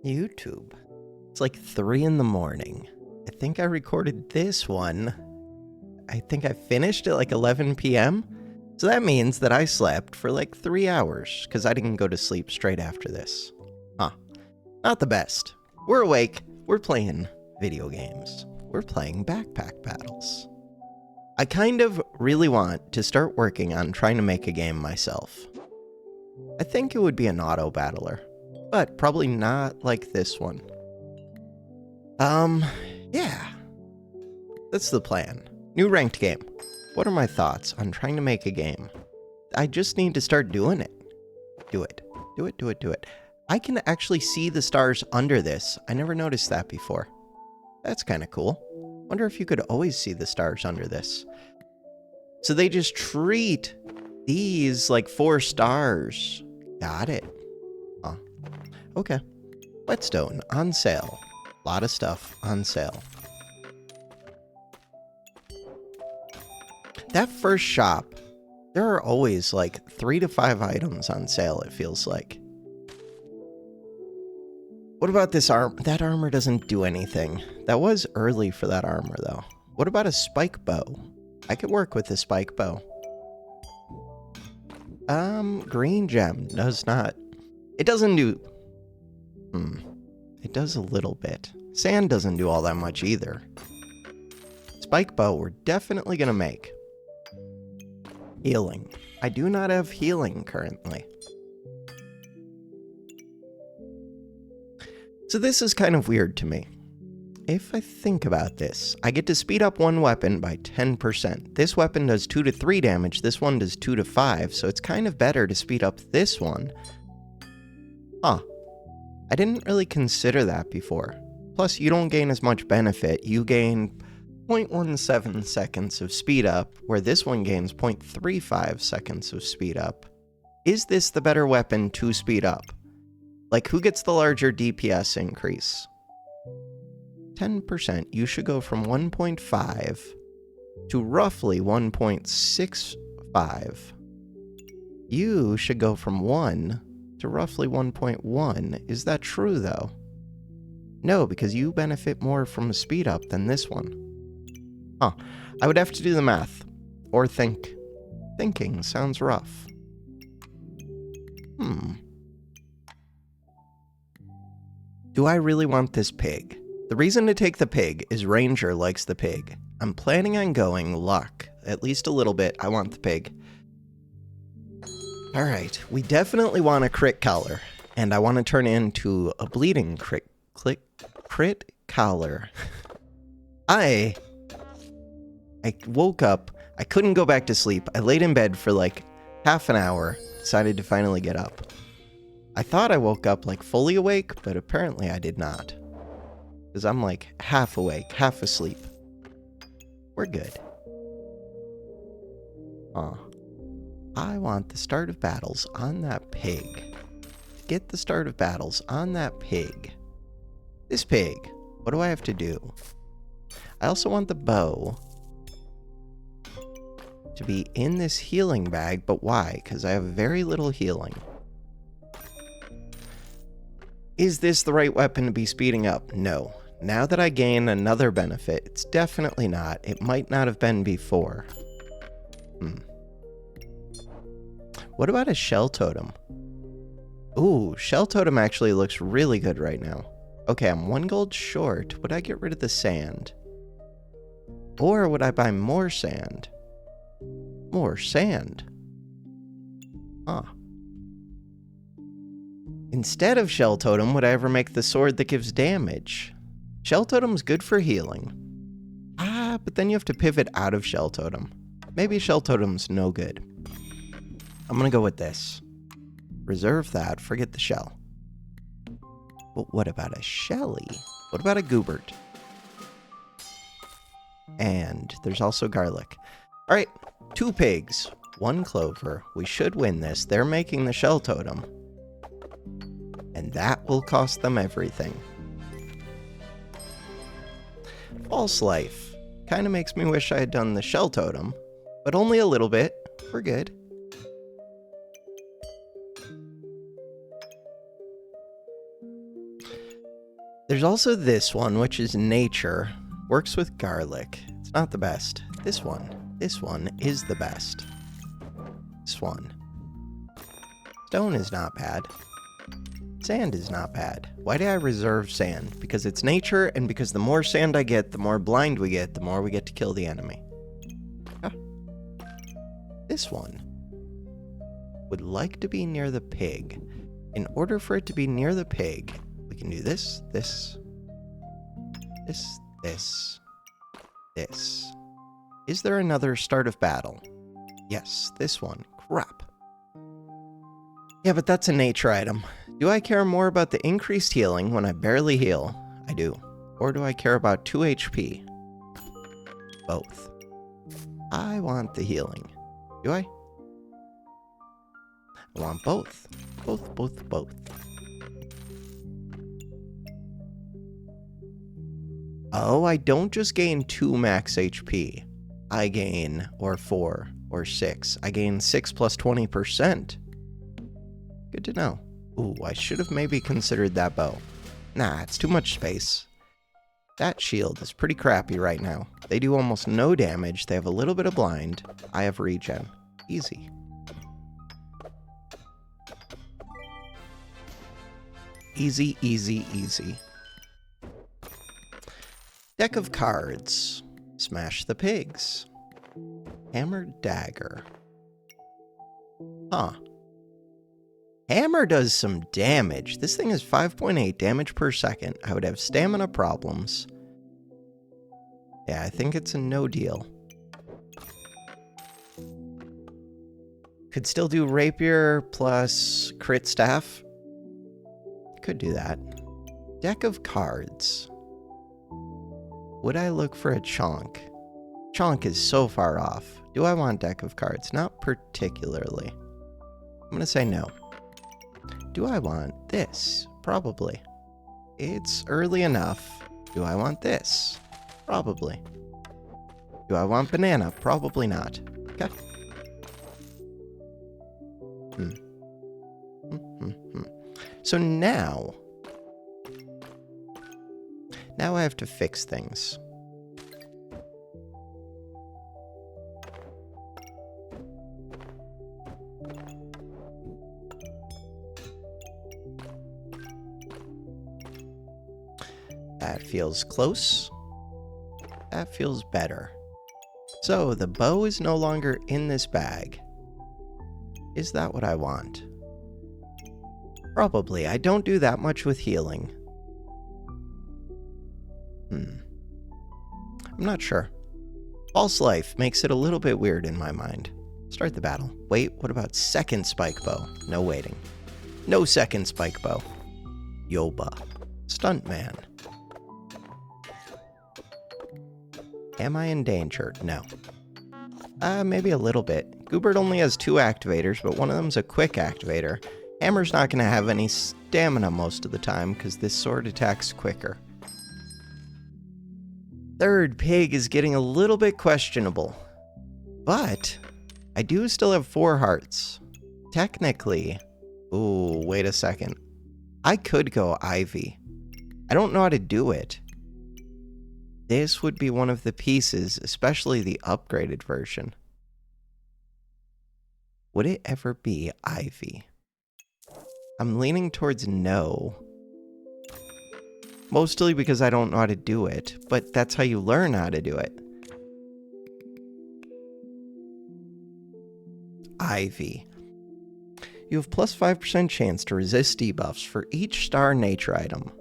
YouTube. It's like 3 in the morning. I think I recorded this one. I think I finished at like 11 p.m. So that means that I slept for like 3 hours because I didn't go to sleep straight after this. Huh. Not the best. We're awake. We're playing video games. We're playing backpack battles. I kind of really want to start working on trying to make a game myself. I think it would be an auto battler, but probably not like this one. Yeah. That's the plan. New ranked game. What are my thoughts on trying to make a game? I just need to start doing it. Do it. Do it, do it, do it. I can actually see the stars under this. I never noticed that before. That's kind of cool. Wonder if you could always see the stars under this. So they just treat these like 4 stars. Got it. Huh. Okay. Whetstone on sale. A lot of stuff on sale. That first shop, there are always like 3 to 5 items on sale, it feels like. What about this armor? That armor doesn't do anything. That was early for that armor, though. What about a spike bow? I could work with a spike bow. Green gem does not. It doesn't do... It does a little bit. Sand doesn't do all that much either. Spike bow we're definitely gonna make. Healing. I do not have healing currently. So this is kind of weird to me. If I think about this, I get to speed up one weapon by 10%. This weapon does 2 to 3 damage, this one does 2 to 5, so it's kind of better to speed up this one. Huh. I didn't really consider that before. Plus, you don't gain as much benefit. You gain 0.17 seconds of speed up, where this one gains 0.35 seconds of speed up. Is this the better weapon to speed up? Like, who gets the larger DPS increase? 10%. You should go from 1.5 to roughly 1.65. You should go from 1 to roughly 1.1. Is that true, though? No, because you benefit more from a speed up than this one. Huh. I would have to do the math. Or think. Thinking sounds rough. Do I really want this pig? The reason to take the pig is Ranger likes the pig. I'm planning on going luck. At least a little bit. I want the pig. Alright, we definitely want a crit collar. And I want to turn into a bleeding crit collar. I woke up. I couldn't go back to sleep. I laid in bed for like half an hour. Decided to finally get up. I thought I woke up like fully awake, but apparently I did not. Because I'm like half awake, half asleep. We're good. I want the start of battles on that pig. Get the start of battles on that pig. This pig. What do I have to do? I also want the bow to be in this healing bag, but why? Because I have very little healing. Is this the right weapon to be speeding up? No. Now that I gain another benefit, it's definitely not. It might not have been before. What about a shell totem? Ooh, shell totem actually looks really good right now. Okay, I'm 1 gold short. Would I get rid of the sand? Or would I buy more sand? More sand. Huh. Instead of shell totem, would I ever make the sword that gives damage? Shell totem's good for healing. But then you have to pivot out of shell totem. Maybe shell totem's no good. I'm gonna go with this. Reserve that, forget the shell. But what about a Shelly? What about a Goobert? And there's also garlic. Alright, 2 pigs, 1 clover. We should win this. They're making the shell totem. And that will cost them everything. False life. Kinda makes me wish I had done the shell totem. But only a little bit. We're good. There's also this one, which is nature. Works with garlic. It's not the best. This one is the best. This one. Stone is not bad. Sand is not bad. Why do I reserve sand? Because it's nature, and because the more sand I get, the more blind we get, the more we get to kill the enemy. Ah. This one would like to be near the pig. In order for it to be near the pig, we can do this, this, this, this, this. Is there another start of battle? Yes, this one. Crap. Yeah, but that's a nature item. Do I care more about the increased healing when I barely heal? I do. Or do I care about 2 HP? Both. I want the healing. Do I? I want both. Both. Oh, I don't just gain 2 max HP. I gain, or 4, or 6. I gain 6 plus 20%. Good to know. Ooh, I should have maybe considered that bow. Nah, it's too much space. That shield is pretty crappy right now. They do almost no damage. They have a little bit of blind. I have regen. Easy. Easy, easy, easy. Deck of cards. Smash the pigs. Hammer dagger. Huh. Hammer does some damage. This thing is 5.8 damage per second. I would have stamina problems. Yeah, I think it's a no deal. Could still do rapier plus crit staff. Could do that. Deck of cards. Would I look for a chonk? Chonk is so far off. Do I want deck of cards? Not particularly. I'm gonna say no. Do I want this? Probably. It's early enough. Do I want this? Probably. Do I want banana? Probably not. Okay. So now I have to fix things. That feels close. That feels better. So the bow is no longer in this bag. Is that what I want? Probably. I don't do that much with healing. I'm not sure. False life makes it a little bit weird in my mind. Start the battle. Wait, what about second spike bow? No waiting. No second spike bow. Yoba. Stuntman. Am I in danger? No. Maybe a little bit. Goobert only has 2 activators, but one of them's a quick activator. Hammer's not going to have any stamina most of the time, because this sword attacks quicker. Third pig is getting a little bit questionable. But I do still have 4 hearts. Technically... Ooh, wait a second. I could go Ivy. I don't know how to do it. This would be one of the pieces, especially the upgraded version. Would it ever be Ivy? I'm leaning towards no. Mostly because I don't know how to do it, but that's how you learn how to do it. Ivy. You have plus 5% chance to resist debuffs for each star nature item.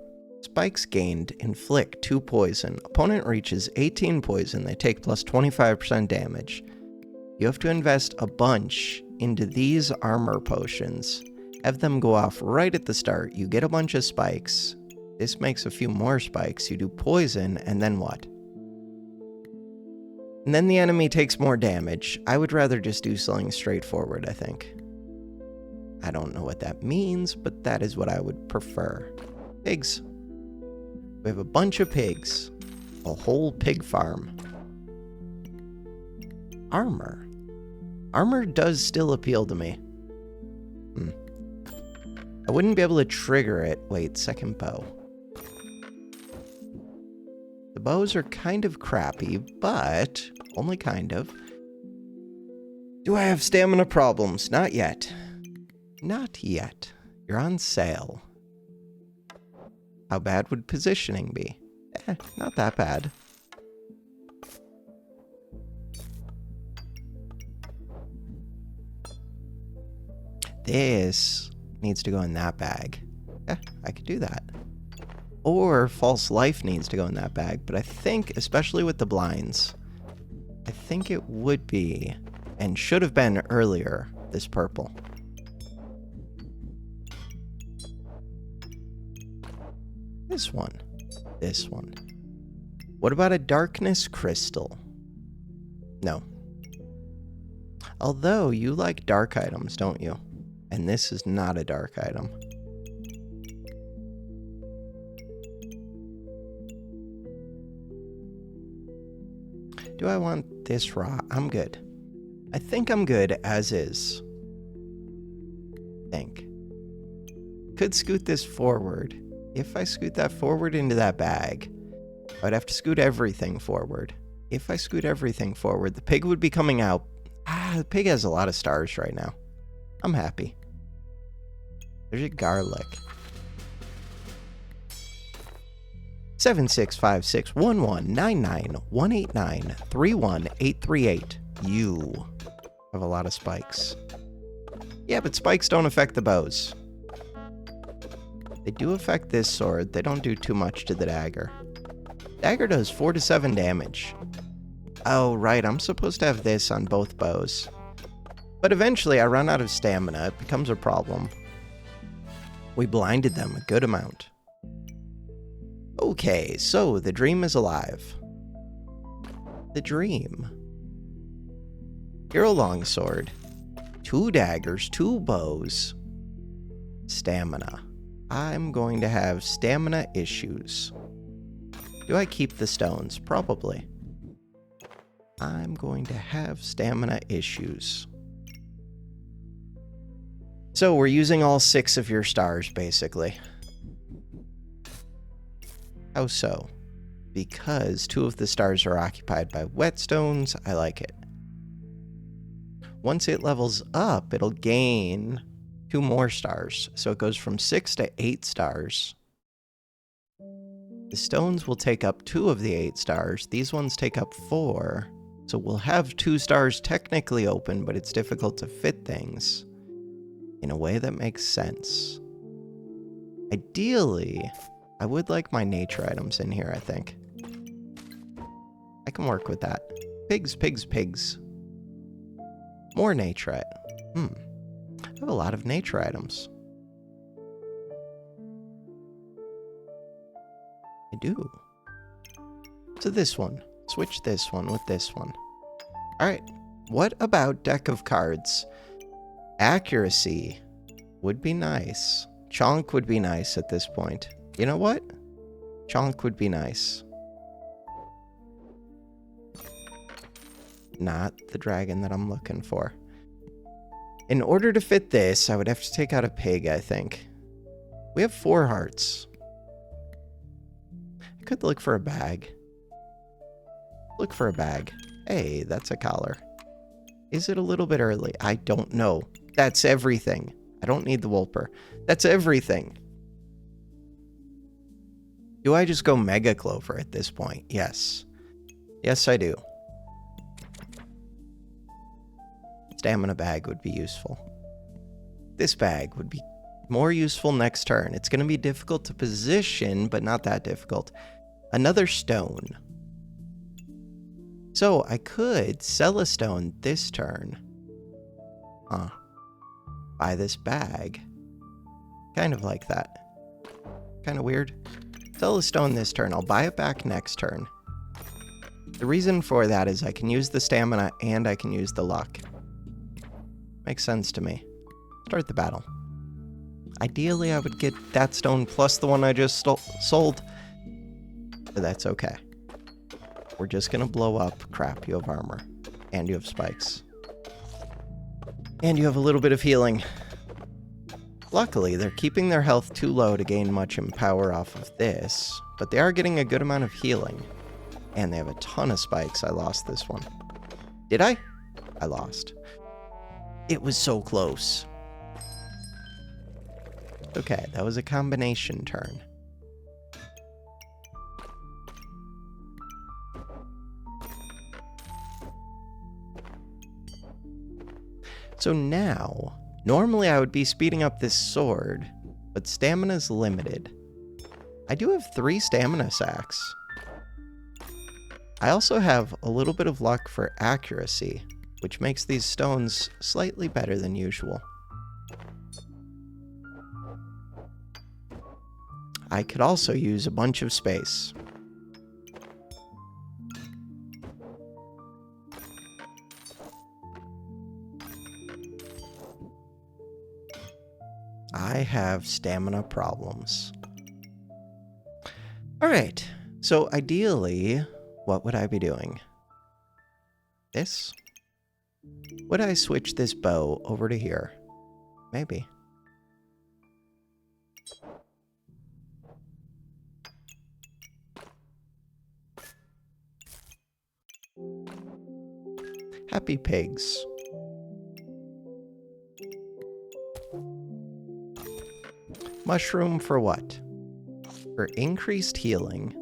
Spikes gained inflict 2 poison. Opponent reaches 18 poison, they take plus 25% damage. You have to invest a bunch into these armor potions. Have them go off right at the start. You get a bunch of spikes. This makes a few more spikes. You do poison, and then what? And then the enemy takes more damage. I would rather just do something straightforward, I think. I don't know what that means, but that is what I would prefer. Pigs. We have a bunch of pigs. A whole pig farm. Armor. Armor does still appeal to me. I wouldn't be able to trigger it. Wait, second bow. bows are kind of crappy, but only kind of. Do I have stamina problems? Not yet. Not yet. You're on sale. How bad would positioning be? Not that bad. This needs to go in that bag. Yeah, I could do that. Or false life needs to go in that bag, but I think, especially with the blinds, I think it would be, and should have been earlier, this purple. This one. This one. What about a darkness crystal? No. Although, you like dark items, don't you? And this is not a dark item. Do I want this raw? I'm good. I think I'm good as is. Think. Could scoot this forward. If I scoot that forward into that bag, I'd have to scoot everything forward. If I scoot everything forward, the pig would be coming out. The pig has a lot of stars right now. I'm happy. There's your garlic. 7656119918931838. You have a lot of spikes. Yeah, but spikes don't affect the bows. They do affect this sword. They don't do too much to the dagger. Dagger does 4 to 7 damage. Oh, right, I'm supposed to have this on both bows. But eventually I run out of stamina. It becomes a problem. We blinded them a good amount. Okay, so the dream is alive. The dream. Hero longsword. 2 daggers, 2 bows. Stamina. I'm going to have stamina issues. Do I keep the stones? Probably. I'm going to have stamina issues. So we're using all 6 of your stars, basically. How so? Because 2 of the stars are occupied by whetstones. I like it. Once it levels up, it'll gain 2 more stars. So it goes from 6 to 8 stars. The stones will take up 2 of the 8 stars. These ones take up 4. So we'll have 2 stars technically open, but it's difficult to fit things in a way that makes sense. Ideally, I would like my nature items in here, I think. I can work with that. Pigs, pigs, pigs. More nature. I have a lot of nature items. I do. So this one. Switch this one with this one. Alright. What about deck of cards? Accuracy would be nice. Chonk would be nice at this point. You know what? Chonk would be nice. Not the dragon that I'm looking for. In order to fit this, I would have to take out a pig, I think. We have 4 hearts. I could look for a bag. Look for a bag. Hey, that's a collar. Is it a little bit early? I don't know. That's everything. I don't need the Wolper. That's everything. Do I just go Mega Clover at this point? Yes. Yes, I do. Stamina bag would be useful. This bag would be more useful next turn. It's going to be difficult to position, but not that difficult. Another stone. So I could sell a stone this turn. Buy this bag. Kind of like that. Kind of weird. Sell a stone this turn. I'll buy it back next turn. The reason for that is I can use the stamina and I can use the luck. Makes sense to me. Start the battle. Ideally, I would get that stone plus the one I just sold. But that's okay. We're just gonna blow up. Crap, you have armor. And you have spikes. And you have a little bit of healing. Luckily, they're keeping their health too low to gain much in power off of this, but they are getting a good amount of healing. And they have a ton of spikes. I lost this one. Did I? I lost. It was so close. Okay, that was a combination turn. So now, normally I would be speeding up this sword, but stamina's limited. I do have 3 stamina sacks. I also have a little bit of luck for accuracy, which makes these stones slightly better than usual. I could also use a bunch of space. I have stamina problems. Alright, so ideally, what would I be doing? This? Would I switch this bow over to here? Maybe. Happy pigs. Mushroom for what? For increased healing.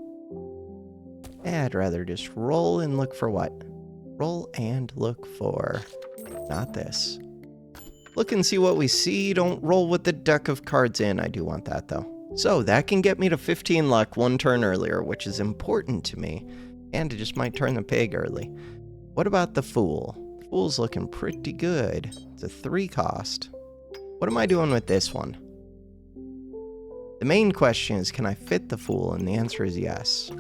I'd rather just roll and look for what? Roll and look for... not this. Look and see what we see. Don't roll with the deck of cards in. I do want that, though. So that can get me to 15 luck 1 turn earlier, which is important to me. And it just might turn the pig early. What about the Fool? The Fool's looking pretty good. It's a 3 cost. What am I doing with this one? The main question is, can I fit the Fool? And the answer is yes.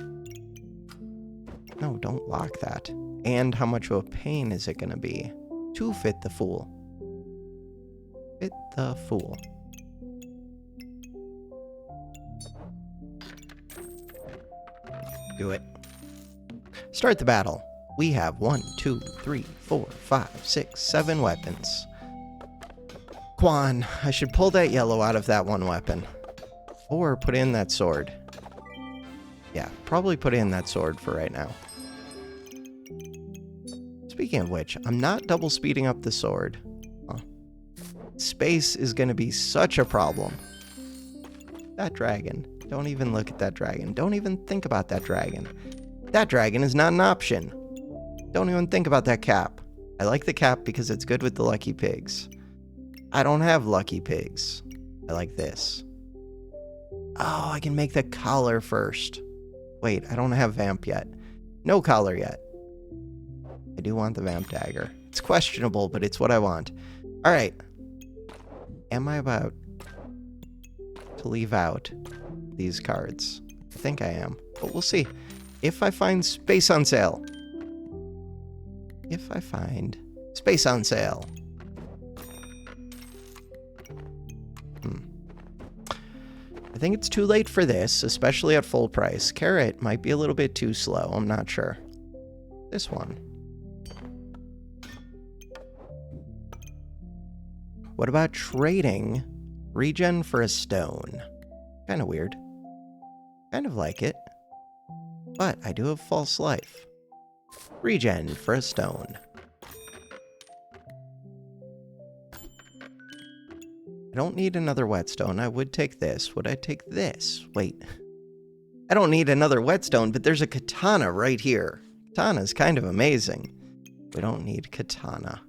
No, don't lock that. And how much of a pain is it going to be to fit the Fool? Fit the Fool. Do it. Start the battle. We have 1, 2, 3, 4, 5, 6, 7 weapons. Quan, I should pull that yellow out of that one weapon. Or put in that sword. Yeah, probably put in that sword for right now. Speaking of which, I'm not double speeding up the sword. Huh. Space is going to be such a problem. That dragon. Don't even look at that dragon. Don't even think about that dragon. That dragon is not an option. Don't even think about that cap. I like the cap because it's good with the lucky pigs. I don't have lucky pigs. I like this. Oh, I can make the collar first. Wait, I don't have vamp yet. No collar yet. I do want the vamp dagger. It's questionable, but it's what I want. Alright. Am I about to leave out these cards? I think I am, but we'll see. If I find space on sale. If I find space on sale. I think it's too late for this, especially at full price. Carrot might be a little bit too slow, I'm not sure. This one. What about trading regen for a stone? Kind of weird. Kind of like it. But I do have false life. Regen for a stone. I don't need another whetstone. I would take this. Would I take this? Wait. I don't need another whetstone, but there's a katana right here. Katana's kind of amazing. We don't need katana.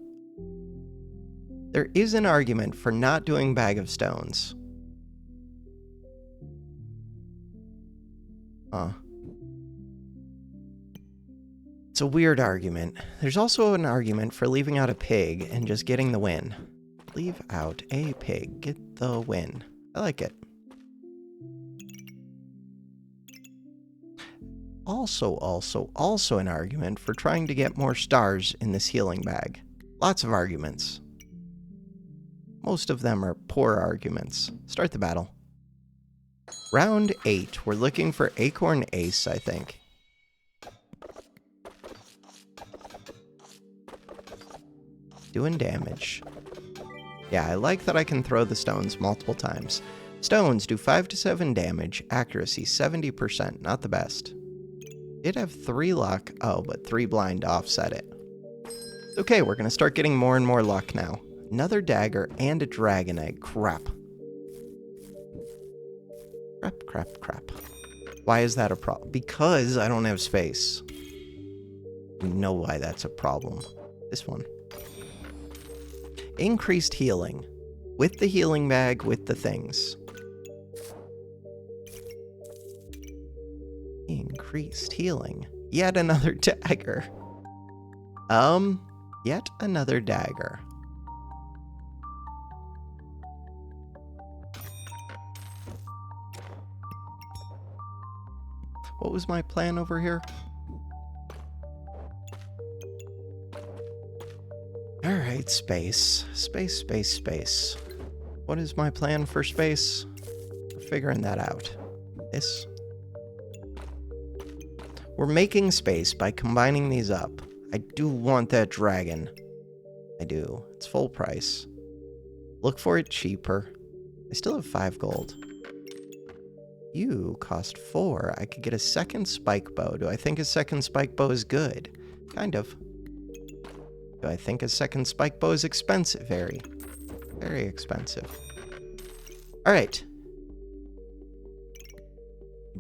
There is an argument for not doing Bag of Stones. It's a weird argument. There's also an argument for leaving out a pig and just getting the win. Leave out a pig. Get the win. I like it. Also an argument for trying to get more stars in this healing bag. Lots of arguments. Most of them are poor arguments. Start the battle. Round 8. We're looking for Acorn Ace, I think. Doing damage. Yeah, I like that I can throw the stones multiple times. Stones do 5 to 7 damage, accuracy 70%, not the best. Did have 3 luck. Oh, but 3 blind to offset it. Okay, we're going to start getting more and more luck now. Another dagger and a dragon egg. Crap. Crap. Why is that a problem? Because I don't have space. We know why that's a problem. This one. Increased healing. With the healing bag, with the things. Increased healing. Yet another dagger. Yet another dagger. What was my plan over here? Alright, space. Space. What is my plan for space? We're figuring that out. This. We're making space by combining these up. I do want that dragon. I do. It's full price. Look for it cheaper. I still have 5 gold. You cost 4. I could get a second spike bow. Do I think a second spike bow is good? Kind of. Do I think a second spike bow is expensive? Very. Very expensive. Alright.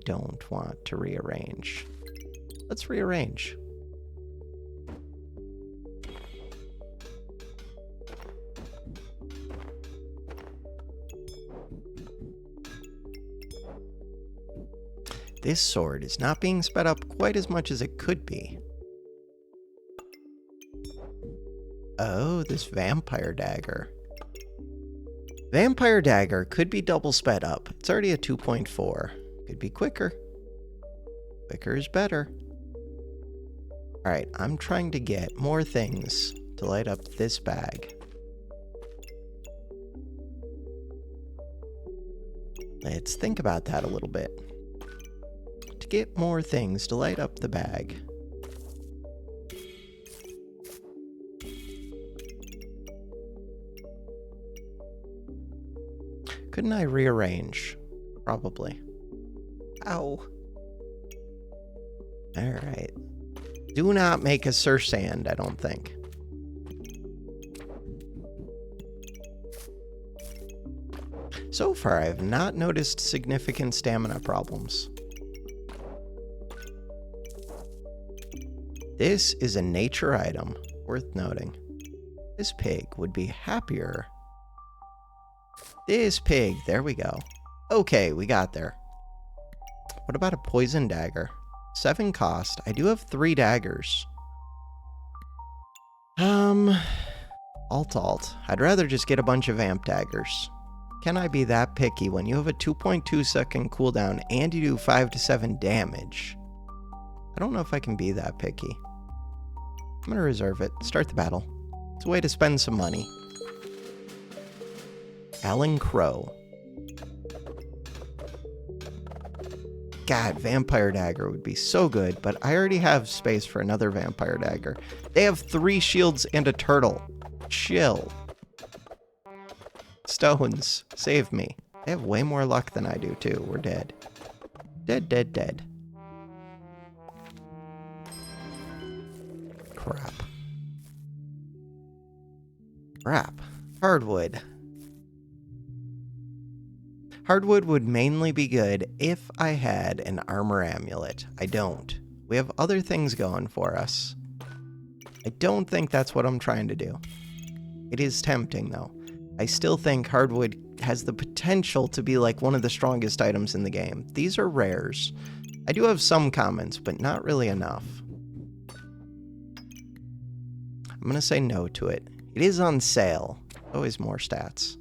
Don't want to rearrange. Let's rearrange. This sword is not being sped up quite as much as it could be. Oh, this vampire dagger. Vampire dagger could be double sped up. It's already a 2.4. Could be quicker. Quicker is better. Alright, I'm trying to get more things to light up this bag. Let's think about that a little bit. To get more things to light up the bag. Couldn't I rearrange? Probably. Ow. Alright. Do not make a Sir Sand, I don't think. So far, I have not noticed significant stamina problems. This is a nature item, worth noting. This pig would be happier. This pig, there we go. Okay, we got there. What about a poison dagger? 7 cost. I do have 3 daggers. Alt. I'd rather just get a bunch of vamp daggers. Can I be that picky when you have a 2.2 second cooldown and you do 5 to 7 damage? I don't know if I can be that picky. I'm gonna reserve it. Start the battle. It's a way to spend some money. Alan Crow. God, Vampire Dagger would be so good, but I already have space for another Vampire Dagger. They have 3 shields and a turtle. Chill. Stones, save me. They have way more luck than I do, too. We're dead. Dead. Crap. Hardwood. Hardwood would mainly be good if I had an armor amulet. I don't. We have other things going for us. I don't think that's what I'm trying to do. It is tempting, though. I still think hardwood has the potential to be like one of the strongest items in the game. These are rares. I do have some comments, but not really enough. I'm going to say no to it. It is on sale. Always more stats.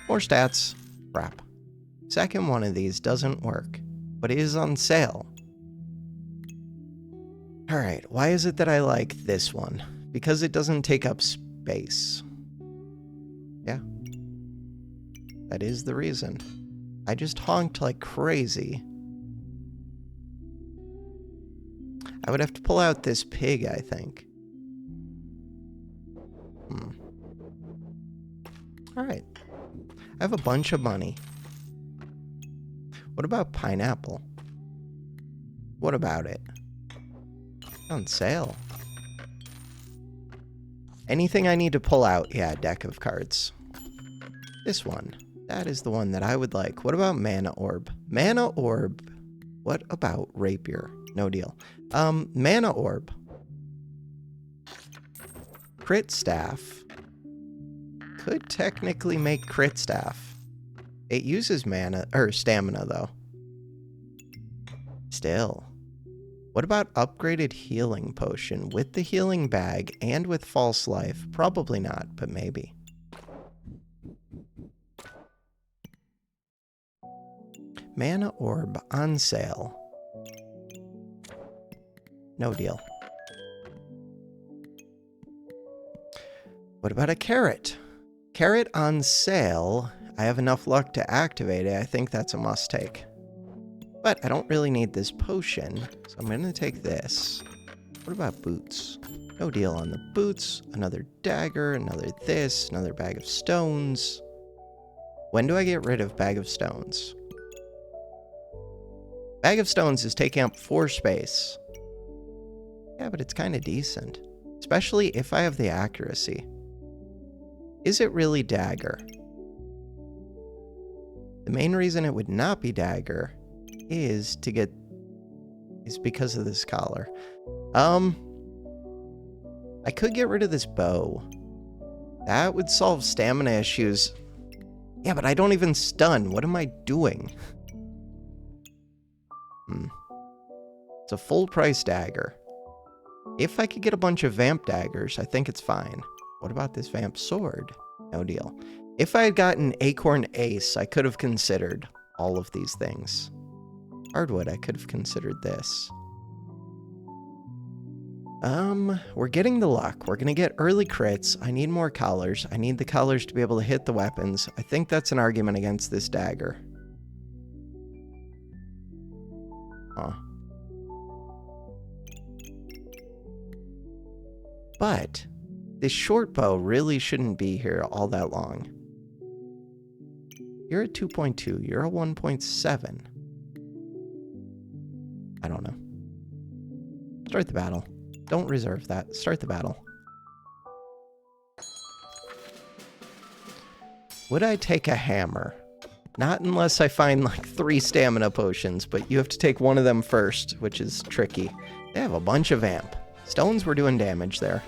More stats. Crap. Second one of these doesn't work, but it is on sale. Alright, why is it that I like this one? Because it doesn't take up space. Yeah. That is the reason. I just honked like crazy. I would have to pull out this pig, I think. Alright. I have a bunch of money. What about pineapple? What about it? On sale. Anything I need to pull out? Yeah, deck of cards. This one. That is the one that I would like. What about Mana Orb? Mana Orb. What about Rapier? No deal. Mana Orb. Crit Staff. Could technically make Crit Staff. It uses mana, or stamina, though. Still. What about upgraded healing potion with the healing bag and with false life? Probably not, but maybe. Mana Orb on sale. No deal. What about a carrot? Carrot on sale. I have enough luck to activate it. I think that's a must take. But I don't really need this potion, so I'm going to take this. What about boots? No deal on the boots. Another dagger, another this, another bag of stones. When do I get rid of bag of stones? Bag of stones is taking up 4 space. Yeah, but it's kind of decent. Especially if I have the accuracy. Is it really dagger? The main reason it would not be dagger is because of this collar. I could get rid of this bow. That would solve stamina issues. Yeah, but I don't even stun. What am I doing? It's a full price dagger. If I could get a bunch of vamp daggers, I think it's fine. What about this vamp sword? No deal. If I had gotten Acorn Ace, I could have considered all of these things. Hardwood, I could have considered this. We're getting the luck. We're gonna get early crits. I need more collars. I need the collars to be able to hit the weapons. I think that's an argument against this dagger. Huh. But this short bow really shouldn't be here all that long. You're at 2.2. You're a 1.7. I don't know. Start the battle. Don't reserve that. Start the battle. Would I take a hammer? Not unless I find like 3 stamina potions, but you have to take one of them first, which is tricky. They have a bunch of vamp. Stones were doing damage there.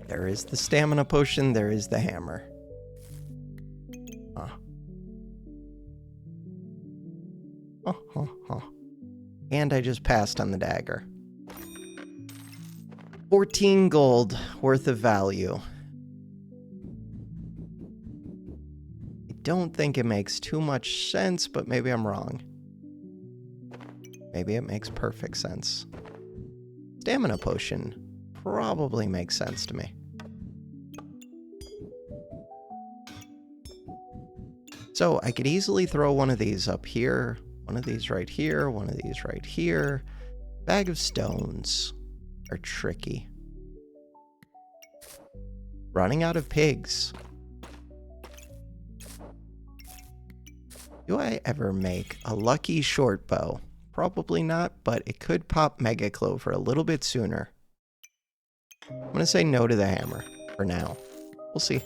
There is the stamina potion, there is the hammer. And I just passed on the dagger. 14 gold worth of value. I don't think it makes too much sense, but maybe I'm wrong. Maybe it makes perfect sense. Stamina potion probably makes sense to me. So I could easily throw one of these up here, one of these right here, one of these right here. Bag of stones are tricky. Running out of pigs. Do I ever make a lucky short bow? Probably not, but it could pop Mega Clover a little bit sooner. I'm gonna say no to the hammer for now. We'll see.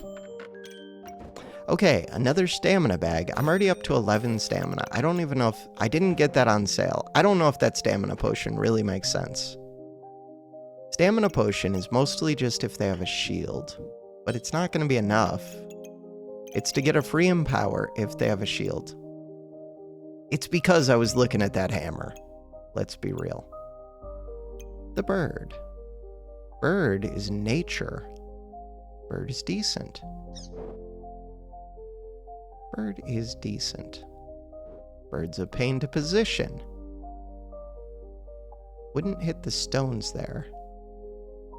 Okay, another stamina bag. I'm already up to 11 stamina. I don't even know if... I didn't get that on sale. I don't know if that stamina potion really makes sense. Stamina potion is mostly just if they have a shield. But it's not going to be enough. It's to get a free empower if they have a shield. It's because I was looking at that hammer. Let's be real. The bird. Bird is nature. Bird is decent. Bird is decent. Bird's a pain to position. Wouldn't hit the stones there.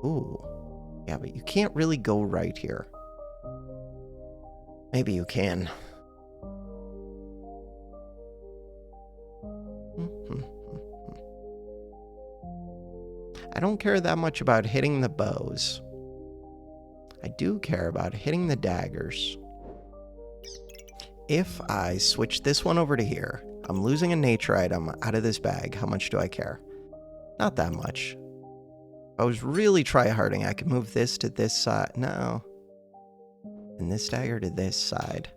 Ooh. Yeah, but you can't really go right here. Maybe you can. I don't care that much about hitting the bows. I do care about hitting the daggers. If I switch this one over to here, I'm losing a nature item out of this bag. How much do I care? Not that much. If I was really try-harding, I could move this to this side. No. And this dagger to this side.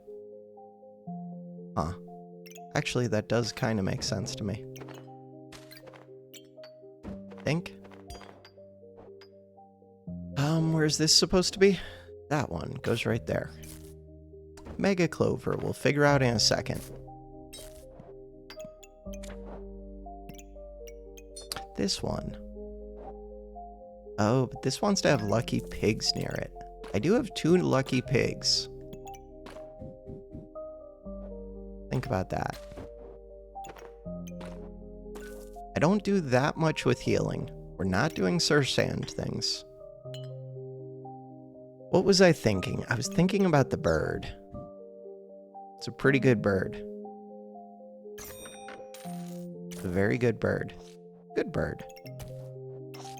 Huh. Actually, that does kind of make sense to me. Think. Where's this supposed to be? That one goes right there. Mega Clover, we'll figure out in a second. This one. Oh, but this wants to have lucky pigs near it. I do have 2 lucky pigs. Think about that. I don't do that much with healing. We're not doing Sir Sand things. What was I thinking? I was thinking about the bird. It's a pretty good bird. It's a very good bird. Good bird.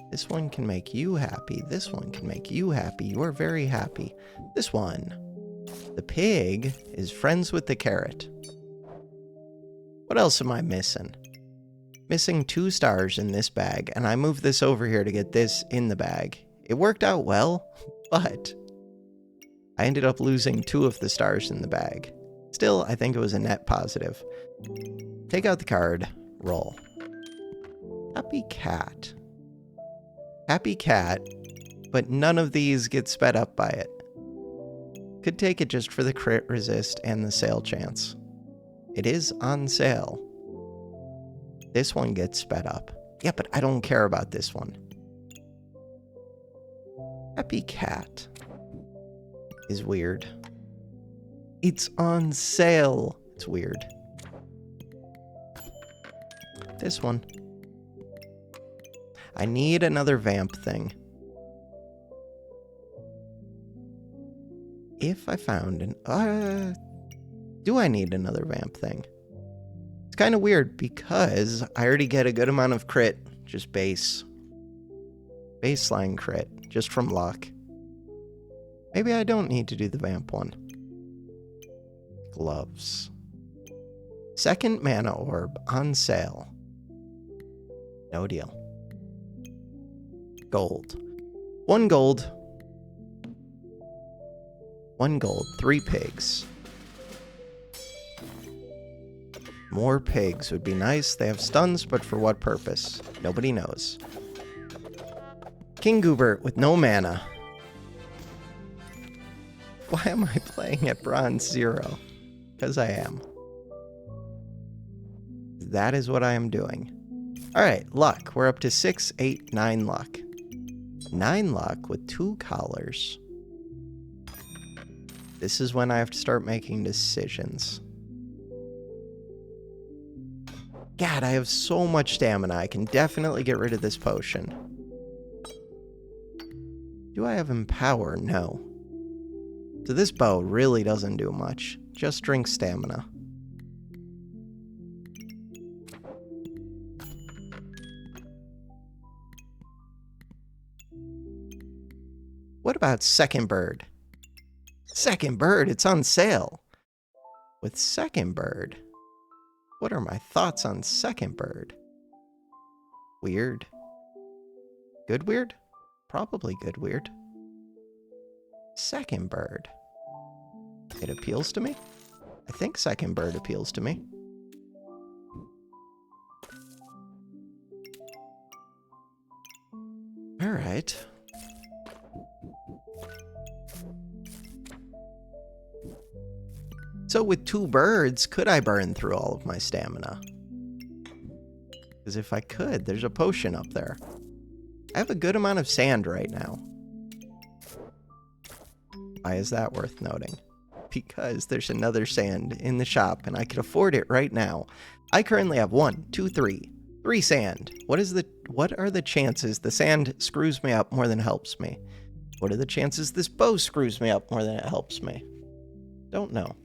This one can make you happy. This one can make you happy. You are very happy. This one. The pig is friends with the carrot. What else am I missing? Missing 2 stars in this bag, and I moved this over here to get this in the bag. It worked out well, but I ended up losing 2 of the stars in the bag. Still, I think it was a net positive. Take out the card. Roll. Happy cat. Happy cat, but none of these get sped up by it. Could take it just for the crit resist and the sale chance. It is on sale. This one gets sped up. Yeah, but I don't care about this one. Happy cat is weird. It's on sale. It's weird. This one. I need another vamp thing. If I found an... do I need another vamp thing? It's kind of weird because I already get a good amount of crit. Just baseline crit. Just from luck. Maybe I don't need to do the vamp one. Gloves. 2nd mana orb on sale. No deal. Gold. 1 gold. 1 gold. 3 pigs. More pigs would be nice. They have stuns, but for what purpose? Nobody knows. King Goobert with no mana. Why am I playing at bronze 0? Because I am. That is what I am doing. Alright, luck. We're up to 6, 8, 9 luck. 9 luck with 2 collars. This is when I have to start making decisions. God, I have so much stamina. I can definitely get rid of this potion. Do I have Empower? No. So this bow really doesn't do much. Just drink stamina. What about Second Bird? Second Bird, it's on sale. With Second Bird, what are my thoughts on Second Bird? Weird. Good weird? Probably good weird. Second Bird. It appeals to me? I think Second Bird appeals to me. Alright. So with 2 birds, could I burn through all of my stamina? Because if I could, there's a potion up there. I have a good amount of sand right now. Why is that worth noting? Because there's another sand in the shop and I could afford it right now. I currently have 1, 2, 3. 3 sand. What are the chances the sand screws me up more than helps me? What are the chances this bow screws me up more than it helps me? Don't know.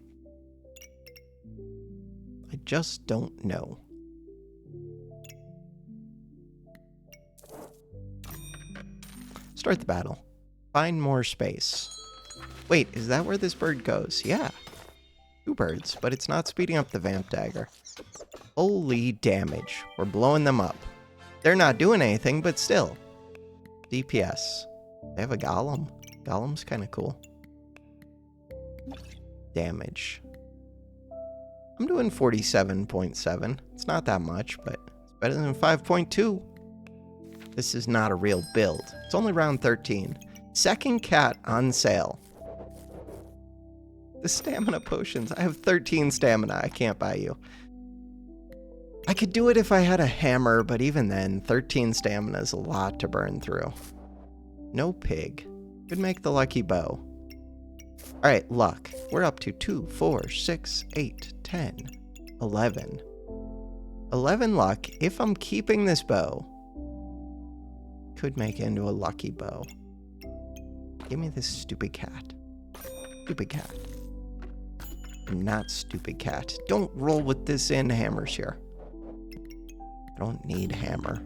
I just don't know. Start the battle. Find more space. Wait, is that where this bird goes? Yeah. 2 birds, but it's not speeding up the vamp dagger. Holy damage. We're blowing them up. They're not doing anything, but still. DPS. They have a golem. Golem's kind of cool. Damage. I'm doing 47.7. It's not that much, but it's better than 5.2. This is not a real build. It's only round 13. Second cat on sale. The stamina potions. I have 13 stamina. I can't buy you. I could do it if I had a hammer, but even then, 13 stamina is a lot to burn through. No pig. Could make the lucky bow. Alright, luck. We're up to 2, 4, 6, 8, 10, 11. 11 luck. If I'm keeping this bow, could make it into a lucky bow. Give me this stupid cat. Stupid cat. Not stupid cat. Don't roll with this in hammers here. I don't need hammer.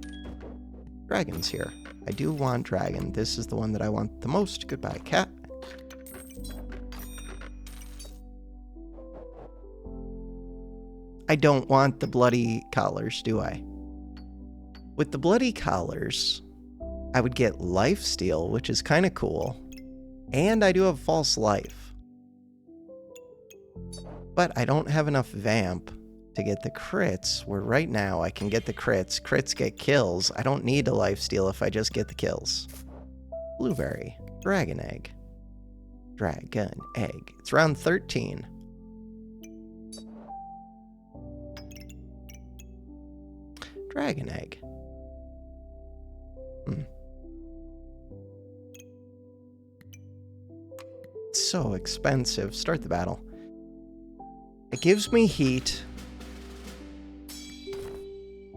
Dragon's here. I do want dragon. This is the one that I want the most. Goodbye, cat. I don't want the bloody collars, do I? With the bloody collars, I would get lifesteal, which is kind of cool. And I do have false life. But I don't have enough vamp to get the crits, where right now I can get the crits. Crits get kills. I don't need a lifesteal if I just get the kills. Blueberry. Dragon egg. Dragon egg. It's round 13. Dragon egg. It's so expensive. Start the battle. It gives me heat.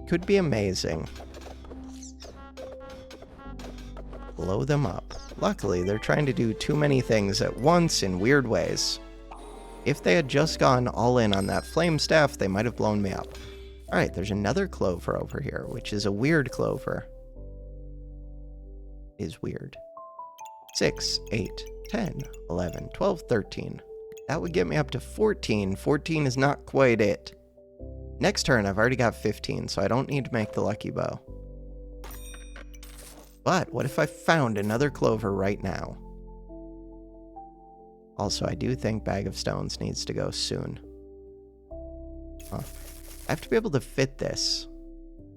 Could be amazing. Blow them up. Luckily, they're trying to do too many things at once in weird ways. If they had just gone all in on that flame staff, they might have blown me up. Alright, there's another clover over here, which is a weird clover. Is weird. 6, 8, 10, 11, 12, 13. That would get me up to 14. 14 is not quite it. Next turn, I've already got 15, so I don't need to make the lucky bow. But what if I found another clover right now? Also, I do think Bag of Stones needs to go soon. Huh. I have to be able to fit this.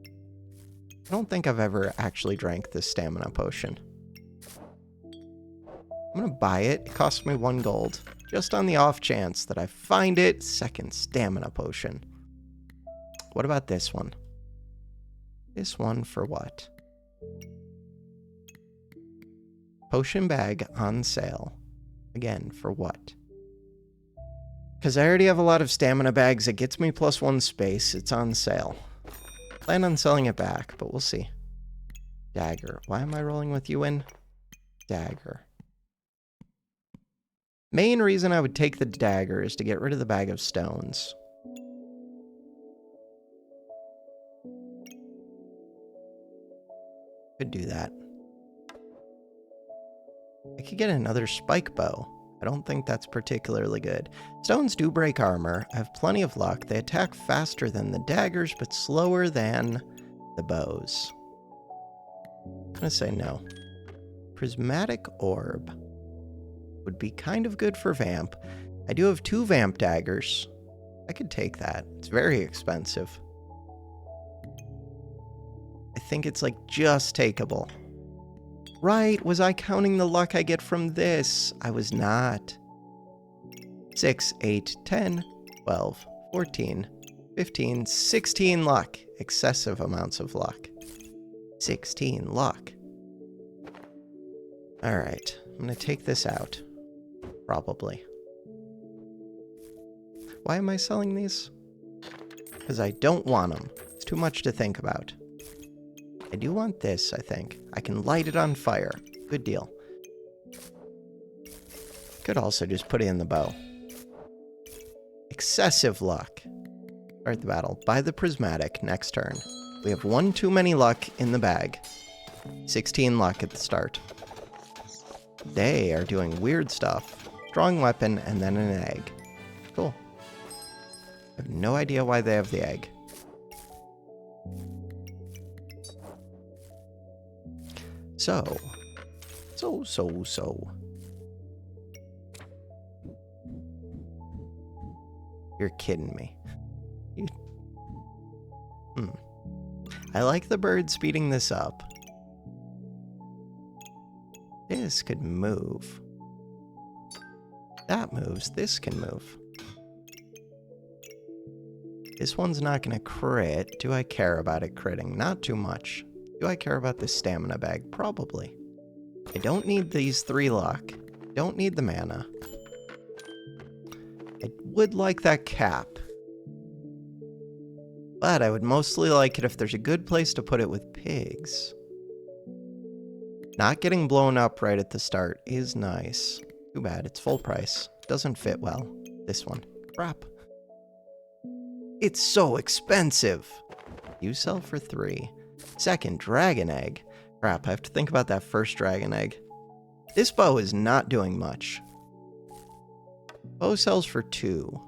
I don't think I've ever actually drank this stamina potion. I'm gonna buy it. It costs me 1 gold. Just on the off chance that I find it. Second stamina potion. What about this one? This one for what? Potion bag on sale. Again, for what? Because I already have a lot of stamina bags. It gets me +1 space. It's on sale. Plan on selling it back, but we'll see. Dagger. Why am I rolling with you in? Dagger. Main reason I would take the dagger is to get rid of the bag of stones. Could do that. I could get another spike bow. I don't think that's particularly good. Stones do break armor. I have plenty of luck. They attack faster than the daggers, but slower than the bows. I'm gonna say no. Prismatic orb would be kind of good for vamp. I do have 2 vamp daggers. I could take that. It's very expensive. I think it's like just takeable. Right, was I counting the luck I get from this? I was not. 6, 8, 10, 12, 14, 15, 16 luck. Excessive amounts of luck. 16 luck. Alright, I'm gonna take this out. Probably. Why am I selling these? Because I don't want them. It's too much to think about. I do want this, I think. I can light it on fire. Good deal. Could also just put it in the bow. Excessive luck. Start the battle. Buy the prismatic next turn. We have 1 too many luck in the bag. 16 luck at the start. They are doing weird stuff. Strong weapon and then an egg. Cool. I have no idea why they have the egg. So. You're kidding me. I like the bird speeding this up. This could move. That moves. This can move. This one's not going to crit. Do I care about it critting? Not too much. Do I care about this stamina bag? Probably. I don't need these 3 luck. Don't need the mana. I would like that cap. But I would mostly like it if there's a good place to put it with pigs. Not getting blown up right at the start is nice. Too bad, it's full price. Doesn't fit well. This one. Crap. It's so expensive! You sell for 3. Second, dragon egg. Crap, I have to think about that first dragon egg. This bow is not doing much. Bow sells for 2.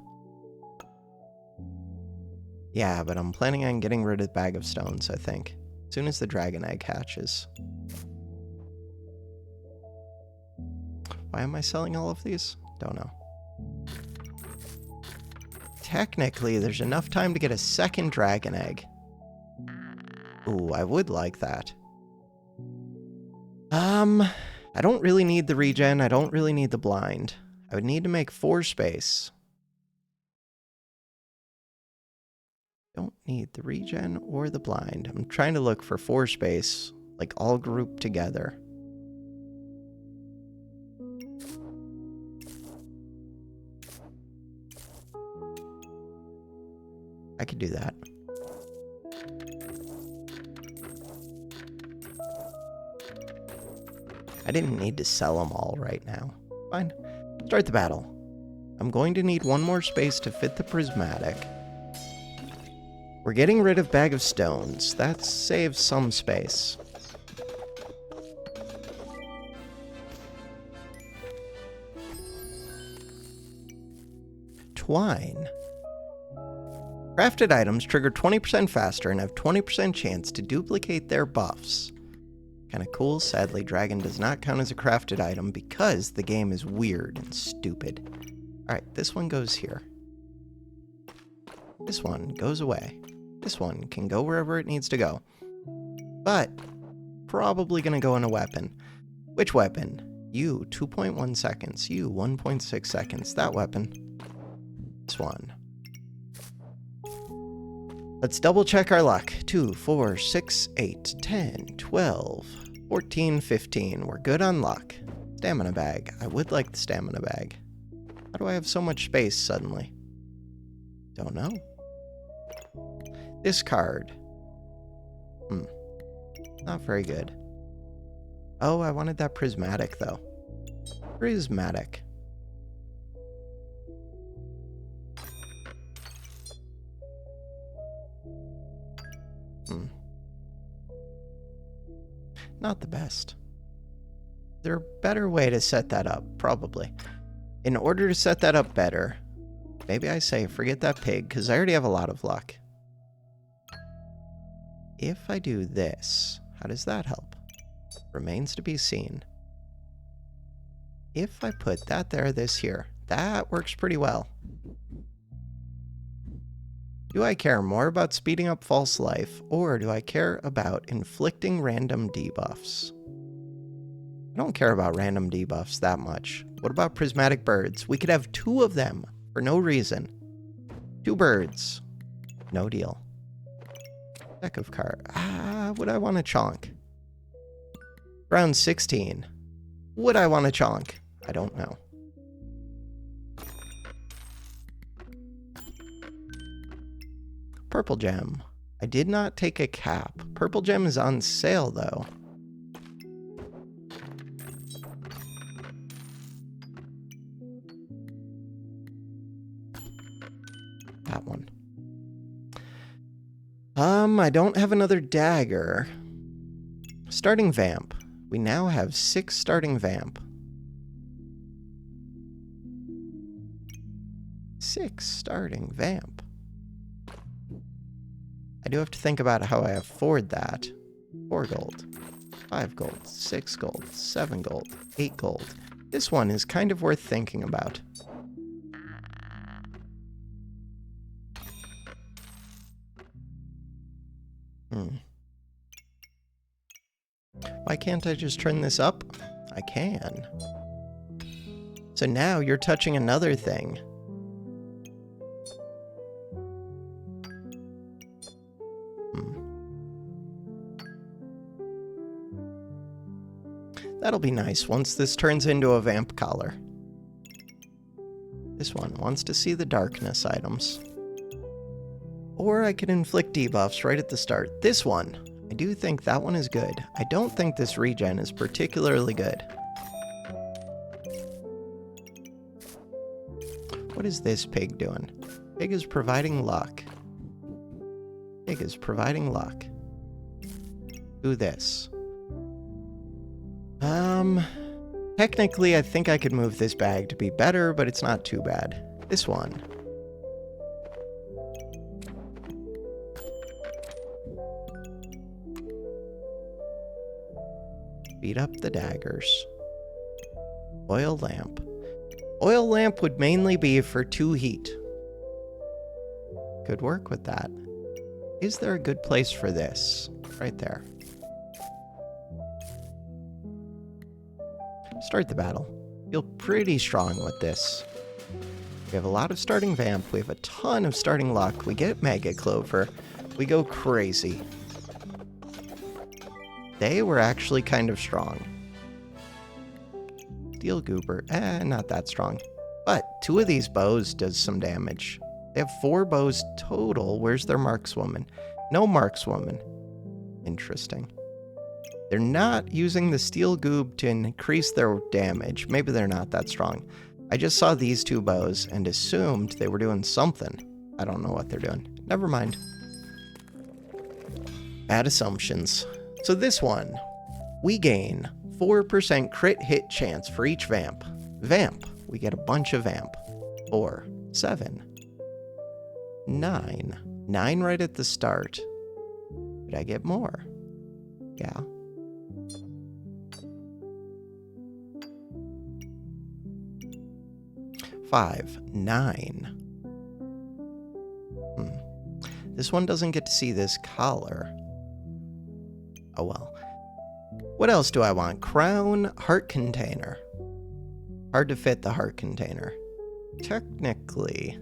Yeah, but I'm planning on getting rid of the bag of stones, I think. As soon as the dragon egg hatches. Why am I selling all of these? Don't know. Technically, there's enough time to get a second dragon egg. Ooh, I would like that. I don't really need the regen. I don't really need the blind. I would need to make 4 space. Don't need the regen or the blind. I'm trying to look for 4 space, like all grouped together. I could do that. I didn't need to sell them all right now. Fine. Start the battle. I'm going to need 1 more space to fit the prismatic. We're getting rid of bag of stones. That saves some space. Twine. Crafted items trigger 20% faster and have 20% chance to duplicate their buffs. Kinda cool. Sadly, dragon does not count as a crafted item because the game is weird and stupid. Alright, this one goes here. This one goes away. This one can go wherever it needs to go. But, probably gonna go in a weapon. Which weapon? You, 2.1 seconds. You, 1.6 seconds. That weapon. This one. Let's double check our luck. 2, 4, 6, 8, 10, 12, 14, 15. We're good on luck. Stamina bag. I would like the stamina bag. How do I have so much space suddenly? Don't know. This card. Not very good. Oh, I wanted that prismatic though. Prismatic. Not the best. Is there a better way to set that up? Probably. In order to set that up better, maybe I say forget that pig, because I already have a lot of luck. If I do this, how does that help? Remains to be seen. If I put that there, this here, that works pretty well. Do I care more about speeding up false life, or do I care about inflicting random debuffs? I don't care about random debuffs that much. What about prismatic birds? We could have 2 of them for no reason. 2 birds. No deal. Deck of cards. Would I want a chonk? Round 16. Would I want a chonk? I don't know. Purple gem. I did not take a cap. Purple gem is on sale though. That one. I don't have another dagger. Starting vamp. We now have 6 starting vamp. 6 starting vamp. I do have to think about how I afford that. 4 gold. 5 gold, 6 gold, 7 gold, 8 gold. This one is kind of worth thinking about. Why can't I just turn this up? I can. So now you're touching another thing. That'll be nice once this turns into a vamp collar. This one wants to see the darkness items. Or I could inflict debuffs right at the start. This one, I do think that one is good. I don't think this regen is particularly good. What is this pig doing? Pig is providing luck. Pig is providing luck. Do this. Technically, I think I could move this bag to be better, but it's not too bad. This one. Beat up the daggers. Oil lamp. Oil lamp would mainly be for 2 heat. Could work with that. Is there a good place for this? Right there. Start the battle. Feel pretty strong with this. We have a lot of starting vamp. We have a ton of starting luck. We get Mega Clover. We go crazy. They were actually kind of strong. Steel Goober. Not that strong. But 2 of these bows does some damage. They have 4 bows total. Where's their markswoman? No markswoman. Interesting. They're not using the steel goob to increase their damage. Maybe they're not that strong. I just saw these 2 bows and assumed they were doing something. I don't know what they're doing. Never mind. Bad assumptions. So this one, we gain 4% crit hit chance for each vamp. Vamp, we get a bunch of vamp. 4, 7, 9. 9 right at the start. Did I get more? Yeah. Five, 9. This one doesn't get to see this collar. Oh well. What else do I want? Crown, heart container. Hard to fit the heart container. Technically.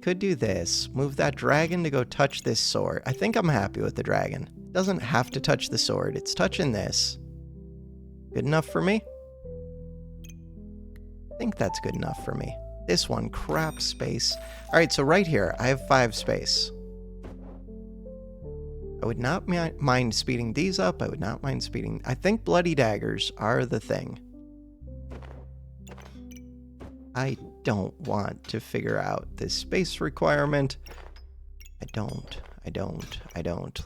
Could do this. Move that dragon to go touch this sword. I think I'm happy with the dragon. It doesn't have to touch the sword. It's touching this. Good enough for me? I think that's good enough for me. This one, crap space. Alright, so right here, I have 5 space. I would not mind speeding these up. I would not mind speeding... I think bloody daggers are the thing. I don't want to figure out this space requirement. I don't.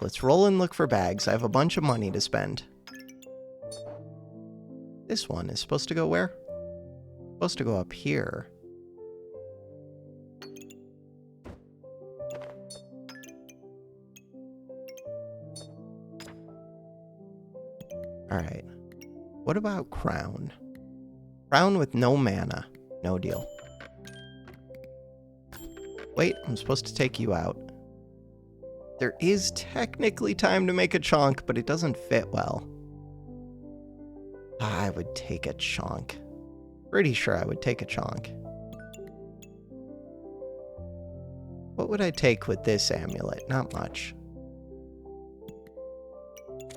Let's roll and look for bags. I have a bunch of money to spend. This one is supposed to go where? Supposed to go up here. Alright. What about crown? Crown with no mana. No deal. Wait, I'm supposed to take you out. There is technically time to make a chonk, but it doesn't fit well. I would take a chonk. Pretty sure I would take a chonk. What would I take with this amulet? Not much.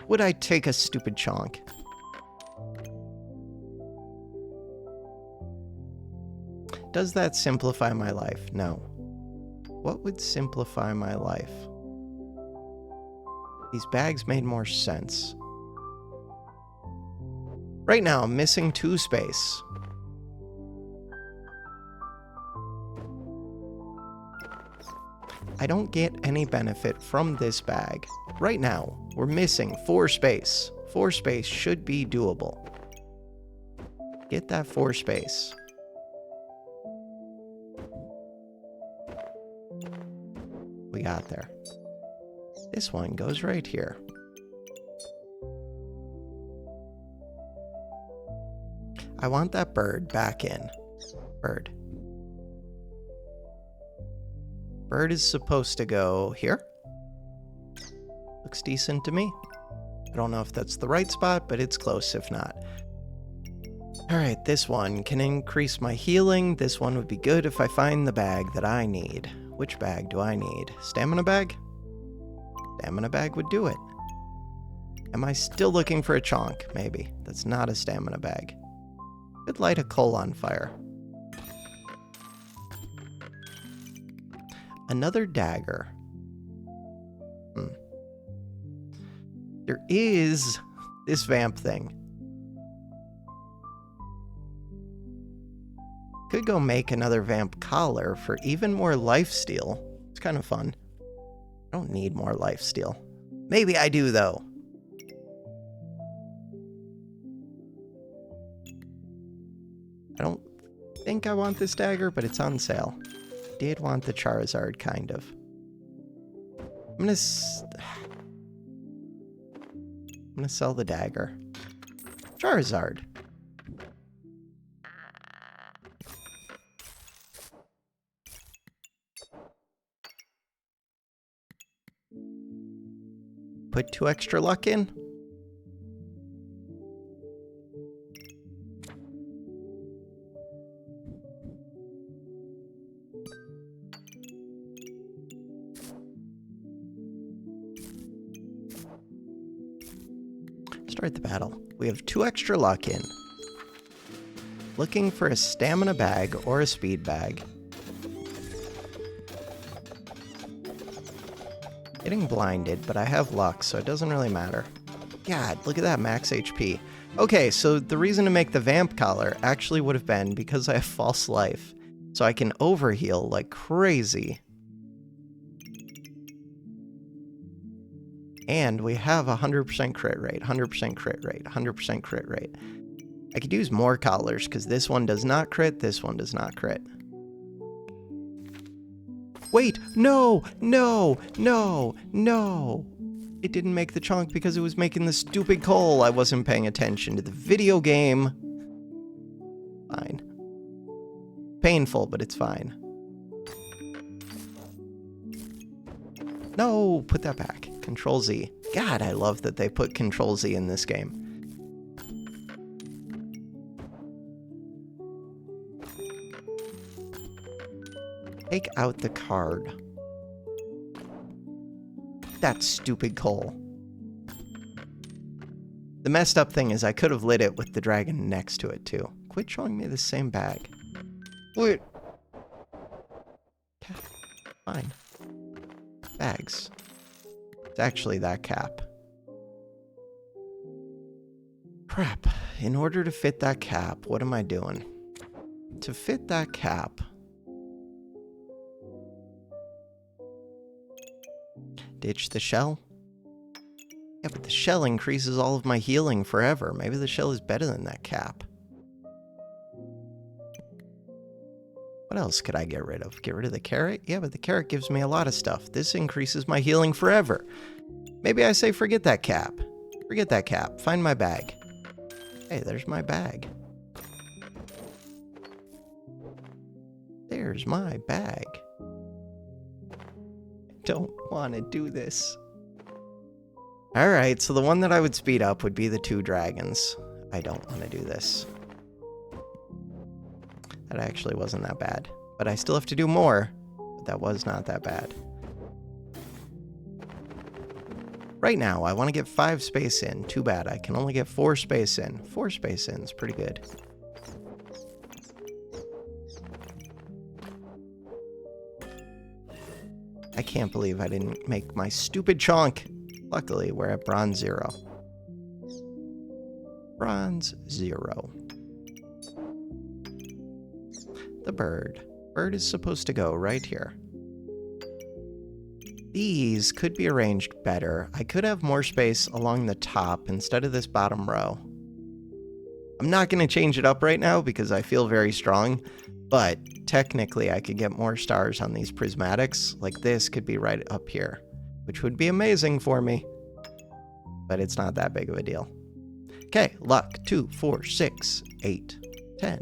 Would I take a stupid chonk? Does that simplify my life? No. What would simplify my life? These bags made more sense. Right now, I'm missing 2 space. I don't get any benefit from this bag. Right now, we're missing 4 space. 4 space should be doable. Get that 4 space. We got there. This one goes right here. I want that bird back in. Bird. Bird is supposed to go here. Looks decent to me. I don't know if that's the right spot, but it's close if not. Alright, this one can increase my healing. This one would be good if I find the bag that I need. Which bag do I need? Stamina bag? Stamina bag would do it. Am I still looking for a chonk? Maybe. That's not a stamina bag. Could light a coal on fire. Another dagger. There is this vamp thing. Could go make another vamp collar for even more lifesteal. It's kind of fun. I don't need more lifesteal. Maybe I do, though. I don't think I want this dagger, but it's on sale. Did want the Charizard, kind of. I'm gonna sell the dagger. Charizard. Put 2 extra luck in. Start the battle. We have 2 extra luck in. Looking for a stamina bag or a speed bag. Getting blinded, but I have luck, so it doesn't really matter. God, look at that max HP. Okay, so the reason to make the vamp collar actually would have been because I have false life, so I can overheal like crazy. And we have 100% crit rate, 100% crit rate, 100% crit rate. I could use more collars because this one does not crit, this one does not crit. Wait, no, no, no, no. It didn't make the chunk because it was making the stupid coal. I wasn't paying attention to the video game. Fine. Painful, but it's fine. No, put that back. Control Z. God, I love that they put Control Z in this game. Take out the card. That stupid coal. The messed up thing is I could have lit it with the dragon next to it too. Quit showing me the same bag. Wait. Fine. Bags. It's actually that cap. Crap. In order to fit that cap, what am I doing? To fit that cap... Ditch the shell? Yeah, but the shell increases all of my healing forever. Maybe the shell is better than that cap. What else could I get rid of? Get rid of the carrot? Yeah, but the carrot gives me a lot of stuff. This increases my healing forever. Maybe I say forget that cap. Forget that cap. Find my bag. Hey, there's my bag. There's my bag. Don't want to do this. Alright, so the one that I would speed up would be the 2 dragons. I don't want to do this. That actually wasn't that bad. But I still have to do more. But that was not that bad. Right now, I want to get 5 space in. Too bad, I can only get 4 space in. 4 space in is pretty good. I can't believe I didn't make my stupid chunk. Luckily, we're at bronze 0. Bronze 0. The bird. Bird is supposed to go right here. These could be arranged better. I could have more space along the top instead of this bottom row. I'm not going to change it up right now because I feel very strong, but technically I could get more stars on these prismatics. Like this could be right up here. which would be amazing for me. But it's not that big of a deal. Okay, luck. 2, 4, 6, 8, 10,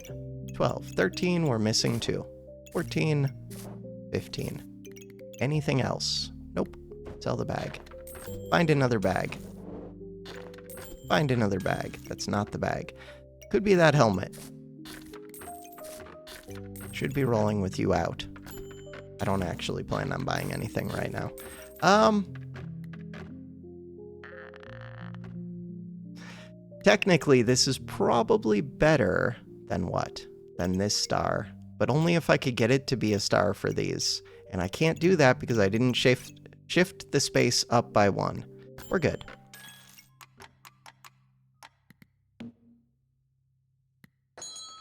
12, 13. We're missing 2. 14, 15. Anything else? Nope. Sell the bag. Find another bag. Find another bag. That's not the bag. Could be that helmet. Should be rolling with you out. I don't actually plan on buying anything right now. Technically, this is probably better than what? Than this star. But only if I could get it to be a star for these. And I can't do that because I didn't shift the space up by 1. We're good.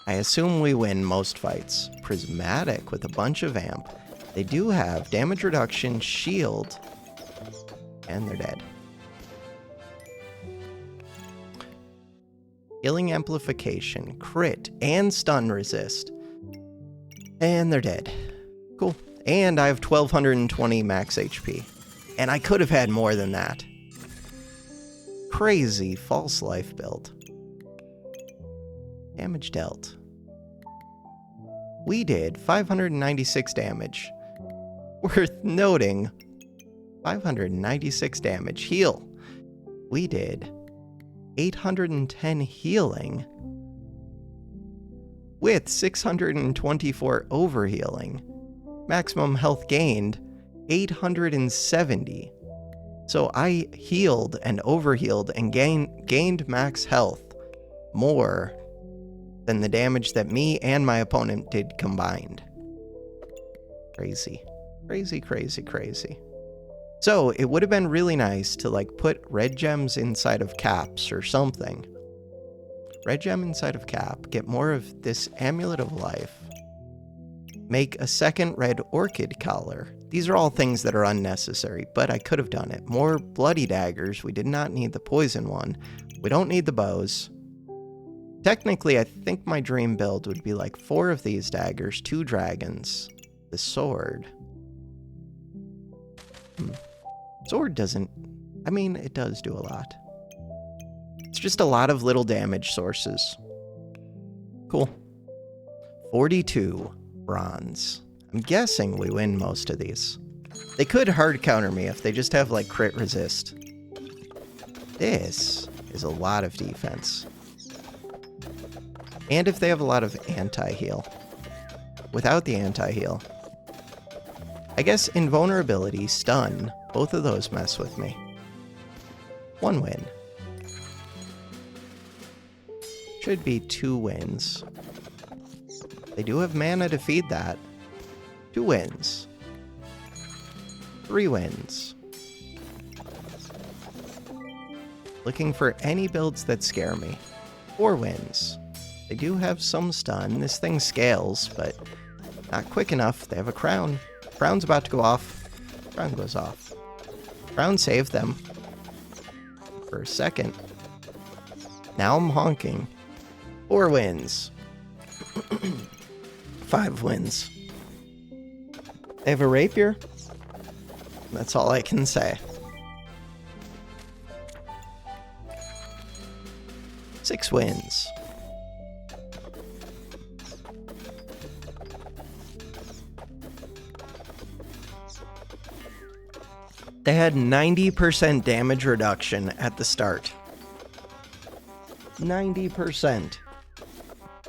I assume we win most fights. Prismatic with a bunch of amp. They do have damage reduction, shield, and they're dead. Healing amplification, crit, and stun resist. And they're dead. Cool. And I have 1220 max HP. And I could have had more than that. Crazy false life build. Damage dealt. We did 596 damage. Worth noting, 596 damage. Heal. We did 810 healing with 624 overhealing. Maximum health gained 870. So I healed and overhealed and gained max health more than the damage that me and my opponent did combined. Crazy. Crazy, crazy, crazy. So it would have been really nice to like put red gems inside of caps or something. Red gem inside of cap, get more of this amulet of life, make a second red orchid collar. These are all things that are unnecessary, but I could have done it. More bloody daggers. We did not need the poison one. We don't need the bows. Technically, I think my dream build would be like 4 of these daggers, 2 dragons, the sword. Sword doesn't... I mean, it does do a lot. It's just a lot of little damage sources. Cool. 42 bronze. I'm guessing we win most of these. They could hard counter me if they just have, like, crit resist. This is a lot of defense. And if they have a lot of anti-heal. Without the anti-heal. I guess invulnerability, stun, both of those mess with me. 1 win. Should be 2 wins. They do have mana to feed that. 2 wins. 3 wins. Looking for any builds that scare me. 4 wins. They do have some stun. This thing scales, but not quick enough. They have a crown. Crown's about to go off. Crown goes off. Crown saved them. For a second. Now I'm honking. 4 wins. 5 wins. They have a rapier. That's all I can say. 6 wins. They had 90% damage reduction at the start. 90%.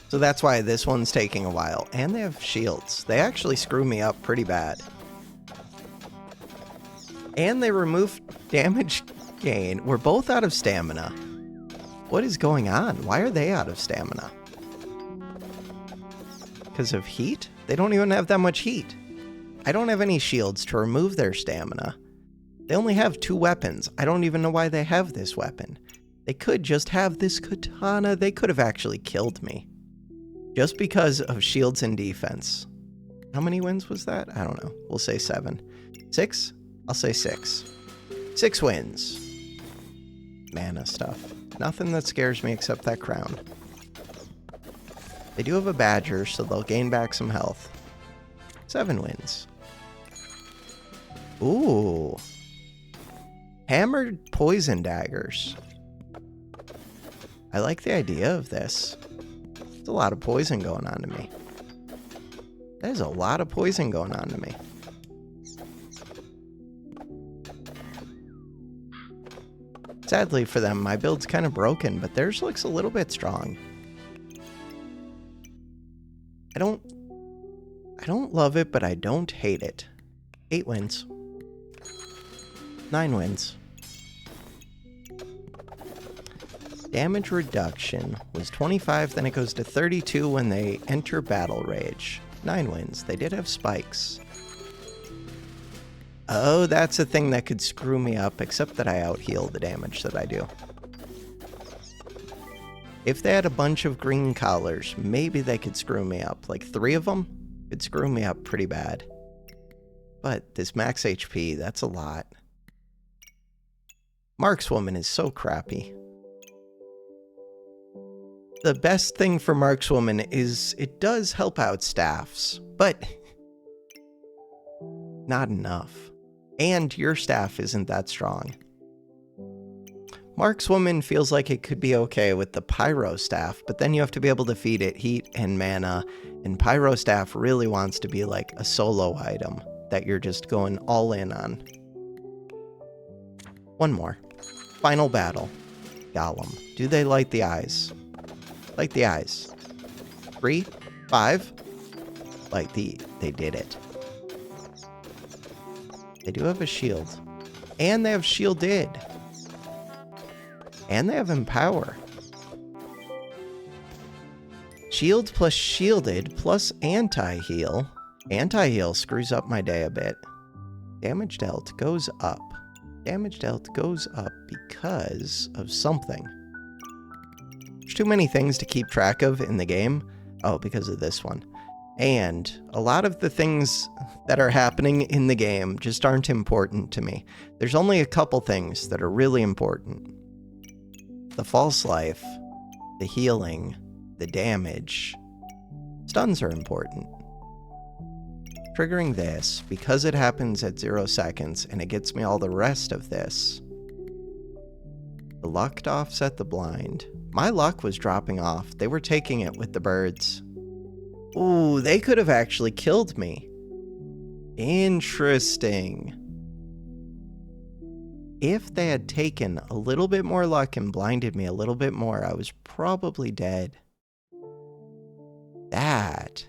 So that's why this one's taking a while. And they have shields. They actually screw me up pretty bad. And they remove damage gain. We're both out of stamina. What is going on? Why are they out of stamina? Because of heat? They don't even have that much heat. I don't have any shields to remove their stamina. They only have 2 weapons. I don't even know why they have this weapon. They could just have this katana. They could have actually killed me. Just because of shields and defense. How many wins was that? I don't know. We'll say 7. 6? I'll say 6. 6 wins. Mana stuff. Nothing that scares me except that crown. They do have a badger, so they'll gain back some health. 7 wins. Ooh. Hammered poison daggers. I like the idea of this. There's a lot of poison going on to me. There's a lot of poison going on to me. Sadly for them, my build's kind of broken, but theirs looks a little bit strong. I don't love it, but I don't hate it. 8 wins. 9 wins. Damage reduction was 25, then it goes to 32 when they enter battle rage. 9 wins. They did have spikes. Oh, that's a thing that could screw me up, except that I out-heal the damage that I do. If they had a bunch of green collars, maybe they could screw me up. Like 3 of them could screw me up pretty bad. But this max HP, that's a lot. Markswoman is so crappy. The best thing for Markswoman is it does help out staffs, but not enough. And your staff isn't that strong. Markswoman feels like it could be okay with the Pyro staff, but then you have to be able to feed it heat and mana, and Pyro staff really wants to be like a solo item that you're just going all in on. One more. Final battle. Golem. Do they light the eyes? Light the eyes. 3, 5. They did it. They do have a shield. And they have shielded. And they have empower. Shield plus shielded plus anti-heal. Anti-heal screws up my day a bit. Damage dealt goes up. Damage dealt goes up because of something. There's too many things to keep track of in the game. Oh, because of this one. And a lot of the things that are happening in the game just aren't important to me. There's only a couple things that are really important. The false life, the healing, the damage. Stuns are important. Triggering this, because it happens at 0 seconds and it gets me all the rest of this. The luck to offset the blind. My luck was dropping off. They were taking it with the birds. Ooh, they could have actually killed me. Interesting. If they had taken a little bit more luck and blinded me a little bit more, I was probably dead. That.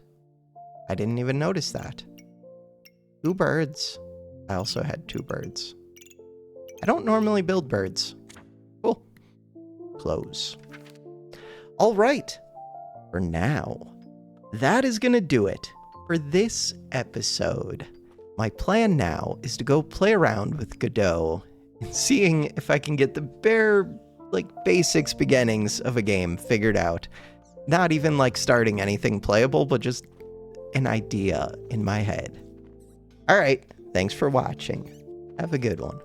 I didn't even notice that. 2 birds. I also had 2 birds. I don't normally build birds. Cool. Close. All right. For now, that is going to do it for this episode. My plan now is to go play around with Godot and seeing if I can get the bare, basics beginnings of a game figured out. Not even starting anything playable, but just an idea in my head. All right, thanks for watching. Have a good one.